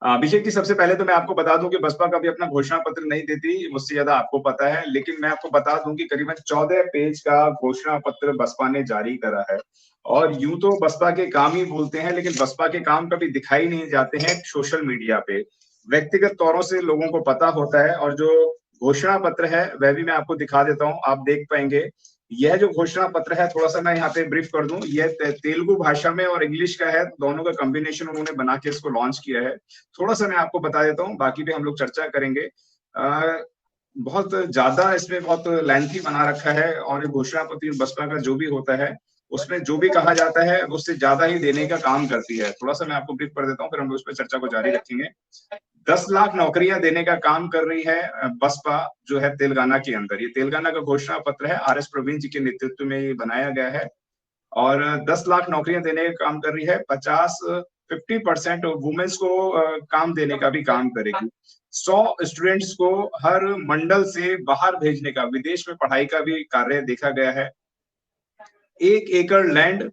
अभिषेक जी, सबसे पहले तो मैं आपको बता दूं कि बसपा कभी अपना घोषणा पत्र नहीं देती, मुझसे ज्यादा आपको पता है। लेकिन मैं आपको बता दूं कि करीबन 14 पेज का घोषणा पत्र बसपा ने जारी करा है। और यूं तो बसपा के काम ही बोलते हैं, लेकिन बसपा के काम कभी दिखाई नहीं जाते हैं सोशल मीडिया पे। व्यक्तिगत तौरों से लोगों को पता होता है। और जो घोषणा पत्र है वह भी मैं आपको दिखा देता हूँ, आप देख पाएंगे। यह जो घोषणा पत्र है, थोड़ा सा मैं यहाँ पे ब्रीफ कर दूं, यह तेलुगु भाषा में और इंग्लिश का है, दोनों का कॉम्बिनेशन उन्होंने बना के इसको लॉन्च किया है। थोड़ा सा मैं आपको बता देता हूँ, बाकी भी हम लोग चर्चा करेंगे। बहुत ज्यादा इसमें बहुत लेंथी बना रखा है। और ये घोषणा पत्र बसपा का जो भी होता है, उसमें जो भी कहा जाता है उससे ज्यादा ही देने का काम करती है। थोड़ा सा मैं आपको ब्रीफ कर देता हूँ, फिर हम लोग इस पर चर्चा को जारी रखेंगे। 10 लाख नौकरियां देने का काम कर रही है बसपा, जो है तेलंगाना के अंदर। ये तेलंगाना का घोषणा पत्र है, आर एस प्रवीण जी के नेतृत्व में ये बनाया गया है। और 10 लाख नौकरियां देने का काम कर रही है। 50% वुमेन्स को काम देने का भी काम करेगी। 100 स्टूडेंट्स को हर मंडल से बाहर भेजने का, विदेश में पढ़ाई का भी कार्य देखा गया है। 1 एकड़ लैंड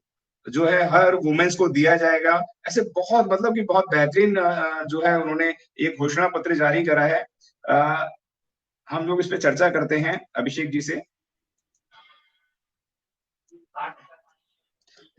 जो है हर वुमेन्स को दिया जाएगा। ऐसे बहुत, मतलब कि बहुत बेहतरीन जो है उन्होंने एक घोषणा पत्र जारी करा है। हम लोग इस पे चर्चा करते हैं अभिषेक जी से।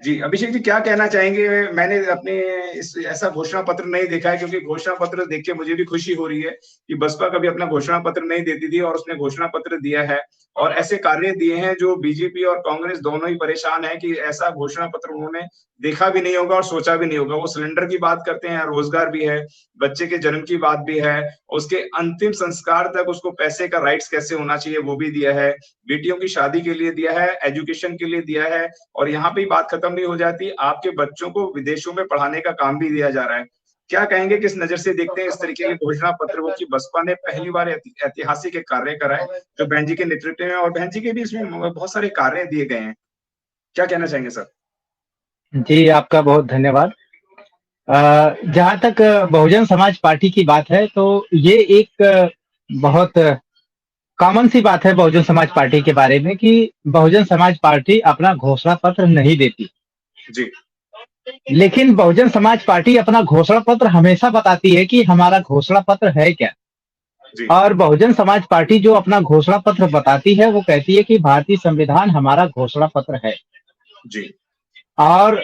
जी अभिषेक जी, क्या कहना चाहेंगे? मैंने अपने इस ऐसा घोषणा पत्र नहीं देखा है, क्योंकि घोषणा पत्र देख के मुझे भी खुशी हो रही है कि बसपा कभी अपना घोषणा पत्र नहीं देती थी और उसने घोषणा पत्र दिया है। और ऐसे कार्य दिए हैं जो बीजेपी और कांग्रेस दोनों ही परेशान है कि ऐसा घोषणा पत्र उन्होंने देखा भी नहीं होगा और सोचा भी नहीं होगा। वो सिलेंडर की बात करते हैं, रोजगार भी है, बच्चे के जन्म की बात भी है, उसके अंतिम संस्कार तक उसको पैसे का राइट्स कैसे होना चाहिए वो भी दिया है, बेटियों की शादी के लिए दिया है, एजुकेशन के लिए दिया है। और यहाँ पे बात खत्म नहीं हो जाती, आपके बच्चों को विदेशों में पढ़ाने का काम भी दिया जा रहा है। क्या कहेंगे, किस नजर से देखते हैं इस तरीके के घोषणा पत्र को कि बसपा ने पहली बार ऐतिहासिक एक कार्य करा है जो बहन जी के नेतृत्व में, और बहन जी के भी इसमें बहुत सारे कार्य दिए गए हैं। क्या कहना चाहेंगे सर? जी, आपका बहुत धन्यवाद। जहाँ तक बहुजन समाज पार्टी की बात है, तो ये एक बहुत कॉमन सी बात है बहुजन समाज पार्टी के बारे में कि बहुजन समाज पार्टी अपना घोषणा पत्र नहीं देती। जी। लेकिन बहुजन समाज पार्टी अपना घोषणा पत्र हमेशा बताती है कि हमारा घोषणा पत्र है क्या। जी। और बहुजन समाज पार्टी जो अपना घोषणा पत्र बताती है, वो कहती है कि भारतीय संविधान हमारा घोषणा पत्र है। जी। और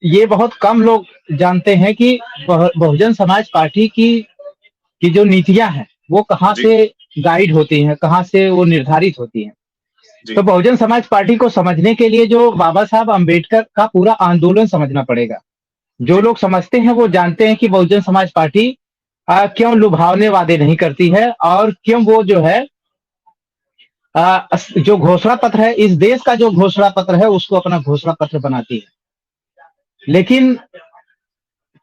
ये बहुत कम लोग जानते हैं कि बहुजन समाज पार्टी की जो नीतियां हैं वो कहाँ से गाइड होती हैं, कहाँ से वो निर्धारित होती हैं। तो बहुजन समाज पार्टी को समझने के लिए जो बाबा साहब अम्बेडकर का पूरा आंदोलन समझना पड़ेगा। जो लोग समझते हैं वो जानते हैं कि बहुजन समाज पार्टी क्यों लुभावने वादे नहीं करती है और क्यों वो जो है जो घोषणा पत्र है, इस देश का जो घोषणा पत्र है उसको अपना घोषणा पत्र बनाती है। लेकिन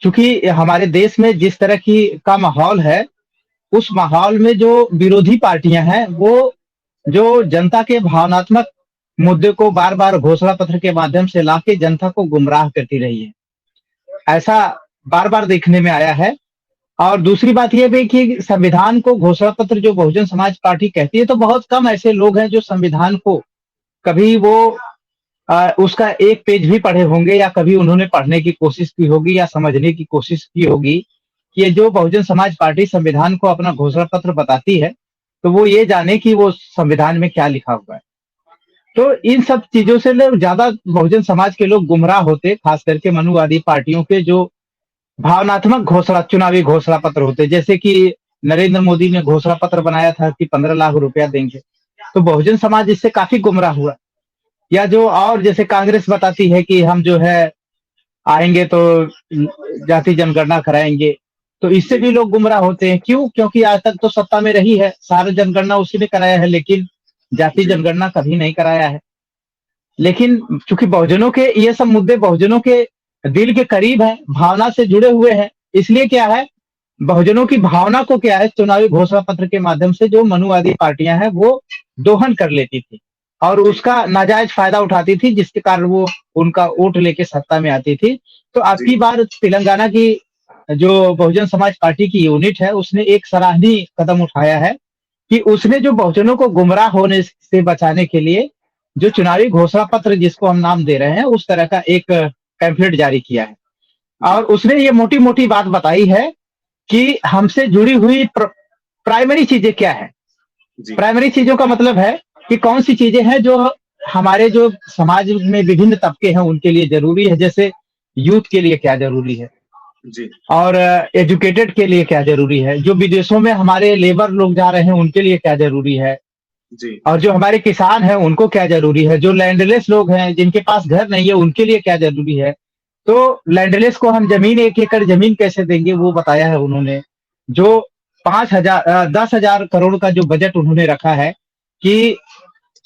चूंकि हमारे देश में जिस तरह का माहौल है, उस माहौल में जो विरोधी पार्टियां हैं वो जो जनता के भावनात्मक मुद्दे को बार बार घोषणा पत्र के माध्यम से लाके जनता को गुमराह करती रही है, ऐसा बार बार देखने में आया है। और दूसरी बात यह भी कि संविधान को घोषणा पत्र जो बहुजन समाज पार्टी कहती है, तो बहुत कम ऐसे लोग हैं जो संविधान को कभी वो उसका एक पेज भी पढ़े होंगे या कभी उन्होंने पढ़ने की कोशिश की होगी या समझने की कोशिश की होगी कि ये जो बहुजन समाज पार्टी संविधान को अपना घोषणा पत्र बताती है तो वो ये जाने कि वो संविधान में क्या लिखा हुआ है। तो इन सब चीजों से लोग ज्यादा बहुजन समाज के लोग गुमराह होते, खास करके मनुवादी पार्टियों के जो भावनात्मक चुनावी घोषणा पत्र होते, जैसे कि नरेंद्र मोदी ने घोषणा पत्र बनाया था कि 15 लाख रुपया देंगे, तो बहुजन समाज इससे काफी गुमराह हुआ। या जो और जैसे कांग्रेस बताती है कि हम जो है आएंगे तो जाति जनगणना कराएंगे, तो इससे भी लोग गुमराह होते हैं। क्यों? क्योंकि आज तक तो सत्ता में रही है, सारा जनगणना उसी ने कराया है, लेकिन जाति जनगणना कभी नहीं कराया है। लेकिन चूंकि बहुजनों के ये सब मुद्दे बहुजनों के दिल के करीब है, भावना से जुड़े हुए हैं, इसलिए क्या है, बहुजनों की भावना को क्या है, चुनावी घोषणा पत्र के माध्यम से जो मनुवादी पार्टियां हैं वो दोहन कर लेती थी और उसका नाजायज फायदा उठाती थी, जिसके कारण वो उनका वोट लेके सत्ता में आती थी। तो अब की बार तेलंगाना की जो बहुजन समाज पार्टी की यूनिट है, उसने एक सराहनीय कदम उठाया है कि उसने जो बहुजनों को गुमराह होने से बचाने के लिए जो चुनावी घोषणा पत्र, जिसको हम नाम दे रहे हैं, उस तरह का एक पैम्फलेट जारी किया है। और उसने ये मोटी मोटी बात बताई है कि हमसे जुड़ी हुई प्राइमरी चीजें क्या है। प्राइमरी चीजों का मतलब है कि कौन सी चीजें हैं जो हमारे जो समाज में विभिन्न तबके हैं उनके लिए जरूरी है, जैसे यूथ के लिए क्या जरूरी है जी और एजुकेटेड के लिए क्या जरूरी है, जो विदेशों में हमारे लेबर लोग जा रहे हैं उनके लिए क्या जरूरी है, जी और जो हमारे किसान हैं उनको क्या जरूरी है, जो लैंडलेस लोग हैं जिनके पास घर नहीं है उनके लिए क्या जरूरी है। तो लैंडलेस को हम जमीन 1 एकड़ जमीन कैसे देंगे वो बताया है उन्होंने। जो 10,000 करोड़ का जो बजट उन्होंने रखा है कि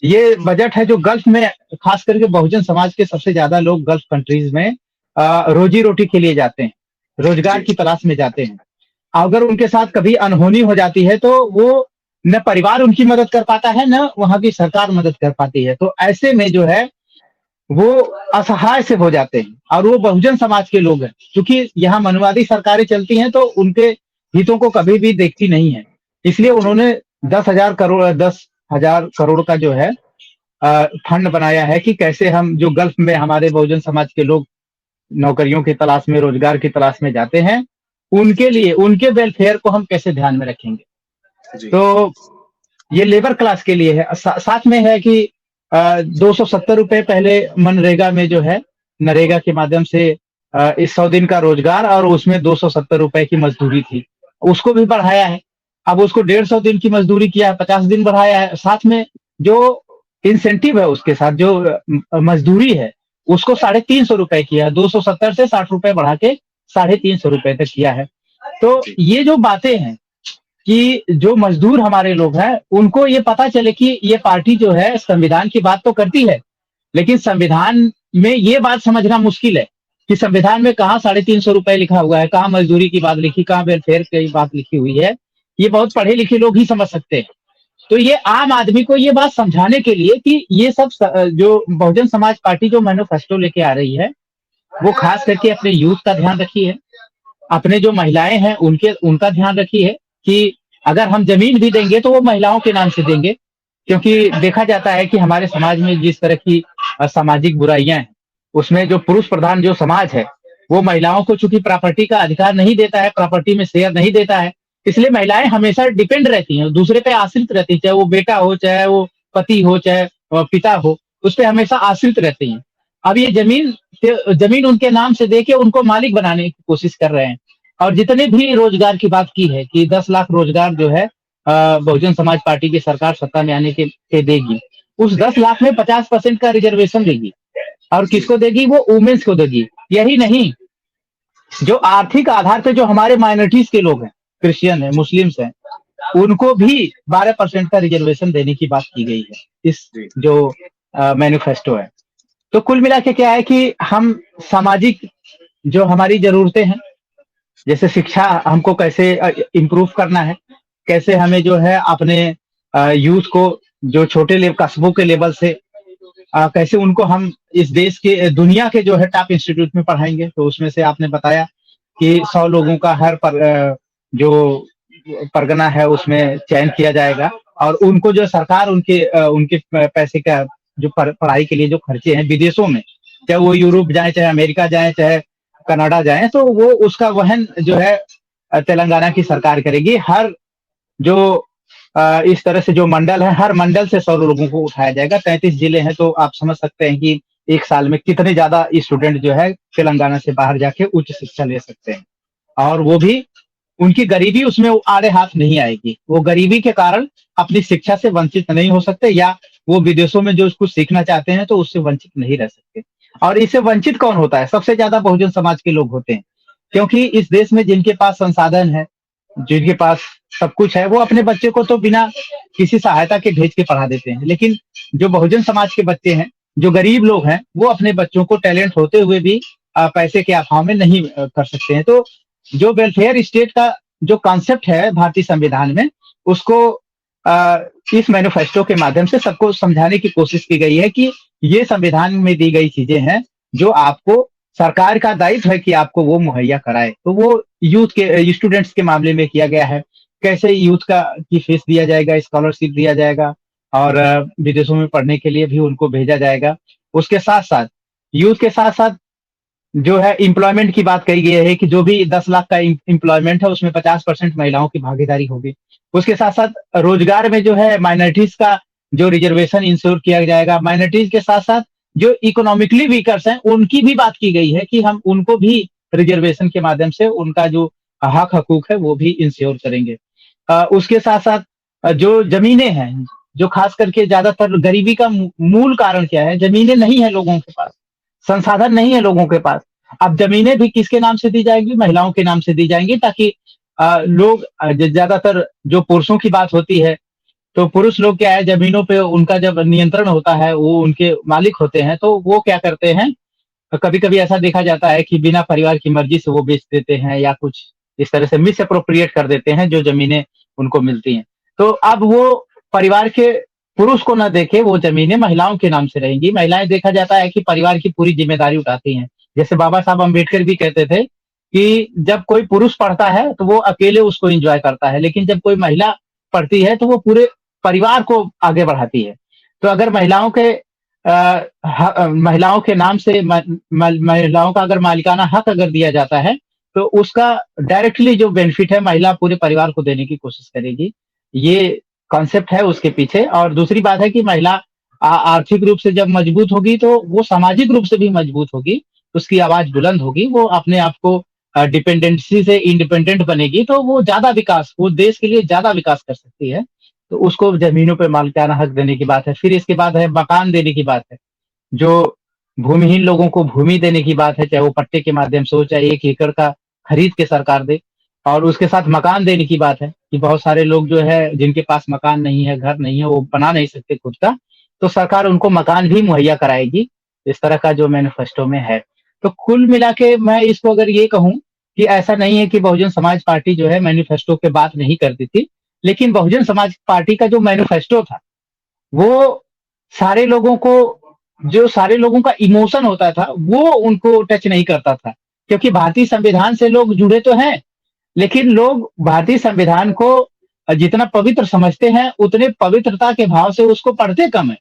ये बजट है जो गल्फ में, खास करके बहुजन समाज के सबसे ज्यादा लोग गल्फ कंट्रीज में रोजी रोटी के लिए जाते हैं, रोजगार जी की तलाश में जाते हैं। अगर उनके साथ कभी अनहोनी हो जाती है तो वो न परिवार उनकी मदद कर पाता है न वहां की सरकार मदद कर पाती है। तो ऐसे में जो है वो असहाय से हो जाते हैं, और वो बहुजन समाज के लोग हैं। क्योंकि यहाँ मनवादी सरकारें चलती हैं तो उनके हितों को कभी भी देखती नहीं है, इसलिए जी उन्होंने 10,000 का जो है फंड बनाया है कि कैसे हम जो गल्फ में हमारे बहुजन समाज के लोग नौकरियों की तलाश में, रोजगार की तलाश में जाते हैं, उनके लिए उनके वेलफेयर को हम कैसे ध्यान में रखेंगे। जी तो ये लेबर क्लास के लिए है। साथ में है कि 270 रुपए पहले मनरेगा में जो है, नरेगा के माध्यम से इस 100 दिन का रोजगार और उसमें 270 रुपए की मजदूरी थी, उसको भी बढ़ाया है। अब उसको 150 दिन की मजदूरी किया है, 50 दिन बढ़ाया है। साथ में जो इंसेंटिव है उसके साथ जो मजदूरी है उसको 350 रुपए किया है, 270 से 60 रुपए बढ़ा के 350 रुपए तक किया है। तो जी ये जो बातें हैं कि जो मजदूर हमारे लोग हैं उनको ये पता चले कि ये पार्टी जो है संविधान की बात तो करती है, लेकिन संविधान में ये बात समझना मुश्किल है कि संविधान में कहाँ 350 रुपए लिखा हुआ है, कहाँ मजदूरी की बात लिखी, कहाँ वेलफेयर की बात लिखी हुई है। ये बहुत जी पढ़े लिखे लोग ही समझ सकते हैं। तो ये आम आदमी को ये बात समझाने के लिए कि ये सब जो बहुजन समाज पार्टी जो मैनिफेस्टो लेके आ रही है वो खास करके अपने यूथ का ध्यान रखी है, अपने जो महिलाएं हैं उनका ध्यान रखी है कि अगर हम जमीन भी देंगे तो वो महिलाओं के नाम से देंगे। क्योंकि देखा जाता है कि हमारे समाज में जिस तरह की सामाजिक बुराइयां हैं उसमें जो पुरुष प्रधान जो समाज है वो महिलाओं को चूंकि प्रॉपर्टी का अधिकार नहीं देता है, प्रॉपर्टी में शेयर नहीं देता है, इसलिए महिलाएं हमेशा डिपेंड रहती हैं, दूसरे पे आश्रित रहती हैं, चाहे वो बेटा हो, चाहे वो पति हो, चाहे पिता हो, उस पर हमेशा आश्रित रहती हैं। अब ये जमीन उनके नाम से देके उनको मालिक बनाने की कोशिश कर रहे हैं। और जितने भी रोजगार की बात की है कि 10 लाख रोजगार जो है बहुजन समाज पार्टी की सरकार सत्ता में आने के देगी, उस 10 लाख में 50% का रिजर्वेशन देगी। और जी किसको देगी? वो वुमेन्स को देगी। यही नहीं, जो आर्थिक आधार पे जो हमारे माइनॉरिटीज के लोग हैं, क्रिश्चियन है, मुस्लिम्स हैं, उनको भी 12% का रिजर्वेशन देने की बात की गई है इस जी जो मैनिफेस्टो है। तो कुल मिला के क्या है कि हम सामाजिक जो हमारी जरूरतें हैं, जैसे शिक्षा हमको कैसे इम्प्रूव करना है, कैसे हमें जो है अपने यूथ को जो छोटे कस्बों के लेवल से कैसे उनको हम इस देश के दुनिया के जो है टॉप इंस्टीट्यूट में पढ़ाएंगे। तो उसमें से आपने बताया कि 100 लोगों का जो परगना है उसमें चयन किया जाएगा, और उनको जो सरकार उनके पैसे का जो पढ़ाई के लिए जो खर्चे हैं विदेशों में, चाहे वो यूरोप जाए, चाहे अमेरिका जाए, चाहे कनाडा जाए, तो वो उसका वहन जो है तेलंगाना की सरकार करेगी। हर जो इस तरह से जो मंडल है, हर मंडल से 100 लोगों को उठाया जाएगा। 33 जिले हैं, तो आप समझ सकते हैं कि एक साल में कितने ज्यादा स्टूडेंट जो है तेलंगाना से बाहर जाके उच्च शिक्षा ले सकते हैं। और वो भी उनकी गरीबी उसमें आड़े हाथ नहीं आएगी, वो गरीबी के कारण अपनी शिक्षा से वंचित नहीं हो सकते, या वो विदेशों में जो कुछ सीखना चाहते हैं तो उससे वंचित नहीं रह सकते। और इससे वंचित कौन होता है? सबसे ज्यादा बहुजन समाज के लोग होते हैं, क्योंकि इस देश में जिनके पास संसाधन है, जिनके पास सब कुछ है, वो अपने बच्चे को तो बिना किसी सहायता के भेज के पढ़ा देते हैं। लेकिन जो बहुजन समाज के बच्चे हैं, जो गरीब लोग हैं, वो अपने बच्चों को टैलेंट होते हुए भी पैसे के अभाव में नहीं कर सकते हैं। तो जो वेलफेयर स्टेट का जो कॉन्सेप्ट है भारतीय संविधान में, उसको इस मैनिफेस्टो के माध्यम से सबको समझाने की कोशिश की गई है कि ये संविधान में दी गई चीजें हैं जो आपको सरकार का दायित्व है कि आपको वो मुहैया कराए। तो वो यूथ के स्टूडेंट्स के मामले में किया गया है, कैसे यूथ की फीस दिया जाएगा, स्कॉलरशिप दिया जाएगा, और विदेशों में पढ़ने के लिए भी उनको भेजा जाएगा। उसके साथ साथ यूथ के साथ साथ जो है एम्प्लॉयमेंट की बात कही गई है कि जो भी 10 लाख का एम्प्लॉयमेंट है उसमें 50% महिलाओं की भागीदारी होगी। उसके साथ साथ रोजगार में जो है माइनॉरिटीज का जो रिजर्वेशन इंश्योर किया जाएगा, माइनॉरिटीज के साथ साथ जो इकोनॉमिकली वीकर्स हैं उनकी भी बात की गई है कि हम उनको भी रिजर्वेशन के माध्यम से उनका जो हक हकूक है वो भी इंश्योर करेंगे। उसके साथ साथ जो जमीनें हैं, जो खास करके ज्यादातर गरीबी का मूल कारण क्या है, जमीनें नहीं है लोगों के पास, संसाधन नहीं है लोगों के पास। अब जमीनें भी किसके नाम से दी जाएंगी, महिलाओं के नाम से दी जाएंगी, ताकि लोग ज्यादातर जो पुरुषों की बात होती है तो पुरुष लोग क्या है, जमीनों पे उनका जब नियंत्रण होता है, वो उनके मालिक होते हैं, तो वो क्या करते हैं, कभी कभी ऐसा देखा जाता है कि बिना परिवार की मर्जी से वो बेच देते हैं या कुछ इस तरह से मिस अप्रोप्रिएट कर देते हैं जो जमीनें उनको मिलती हैं। तो अब वो परिवार के पुरुष को न देखे, वो जमीनें महिलाओं के नाम से रहेंगी। महिलाएं देखा जाता है कि परिवार की पूरी जिम्मेदारी उठाती हैं। जैसे बाबा साहब अम्बेडकर भी कहते थे कि जब कोई पुरुष पढ़ता है तो वो अकेले उसको एंजॉय करता है, लेकिन जब कोई महिला पढ़ती है तो वो पूरे परिवार को आगे बढ़ाती है। तो अगर महिलाओं के नाम से महिलाओं का अगर मालिकाना हक अगर दिया जाता है तो उसका डायरेक्टली जो बेनिफिट है महिला पूरे परिवार को देने की कोशिश करेगी। ये कॉन्सेप्ट है उसके पीछे। और दूसरी बात है कि महिला आर्थिक रूप से जब मजबूत होगी तो वो सामाजिक रूप से भी मजबूत होगी, उसकी आवाज बुलंद होगी, वो अपने आप को डिपेंडेंसी से इंडिपेंडेंट बनेगी, तो वो ज्यादा विकास, वो देश के लिए ज्यादा विकास कर सकती है। तो उसको जमीनों पे मालिकाना हक देने की बात है। फिर इसके बाद है मकान देने की बात है। जो भूमिहीन लोगों को भूमि देने की बात है, चाहे वो पट्टे के माध्यम से हो, चाहे 1 एकड़ का खरीद के सरकार दे। और उसके साथ मकान देने की बात है कि बहुत सारे लोग जो है जिनके पास मकान नहीं है, घर नहीं है, वो बना नहीं सकते खुद का, तो सरकार उनको मकान भी मुहैया कराएगी। इस तरह का जो मैनिफेस्टो में है। तो कुल मिला के मैं इसको अगर ये कहूं कि ऐसा नहीं है कि बहुजन समाज पार्टी जो है मैनिफेस्टो पे बात नहीं करती थी, लेकिन बहुजन समाज पार्टी का जो मैनिफेस्टो था वो सारे लोगों को, जो सारे लोगों का इमोशन होता था वो उनको टच नहीं करता था। क्योंकि भारतीय संविधान से लोग जुड़े तो हैं, लेकिन लोग भारतीय संविधान को जितना पवित्र समझते हैं उतने पवित्रता के भाव से उसको पढ़ते कम है।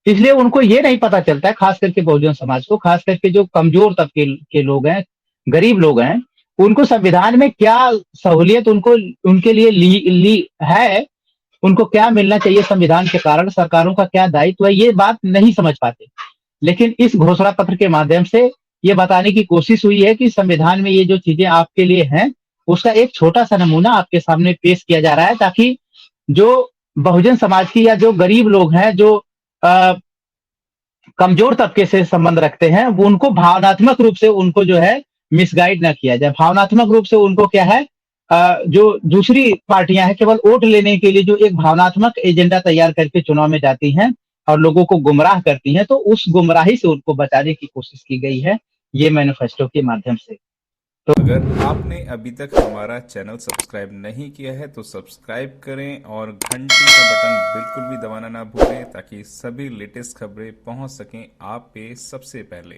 इसलिए उनको ये नहीं पता चलता है, खास करके बहुजन समाज को, खास करके जो कमजोर तबके के लोग हैं, गरीब लोग हैं, उनको संविधान में क्या सहूलियत उनको उनके लिए ली है, उनको क्या मिलना चाहिए संविधान के कारण, सरकारों का क्या दायित्व है, ये बात नहीं समझ पाते। लेकिन इस घोषणा पत्र के माध्यम से ये बताने की कोशिश हुई है कि संविधान में ये जो चीजें आपके लिए हैं उसका एक छोटा सा नमूना आपके सामने पेश किया जा रहा है, ताकि जो बहुजन समाज की या जो गरीब लोग हैं, जो कमजोर तबके से संबंध रखते हैं, वो उनको भावनात्मक रूप से उनको जो है मिसगाइड ना किया जाए। भावनात्मक रूप से उनको क्या है, जो दूसरी पार्टियां हैं केवल वोट लेने के लिए जो एक भावनात्मक एजेंडा तैयार करके चुनाव में जाती हैं और लोगों को गुमराह करती हैं, तो उस गुमराही से उनको बचाने की कोशिश की गई है ये मैनिफेस्टो के माध्यम से। तो अगर आपने अभी तक हमारा चैनल सब्सक्राइब नहीं किया है तो सब्सक्राइब करें और घंटी का बटन बिल्कुल भी दबाना ना भूलें ताकि सभी लेटेस्ट खबरें पहुंच सकें आप पे सबसे पहले।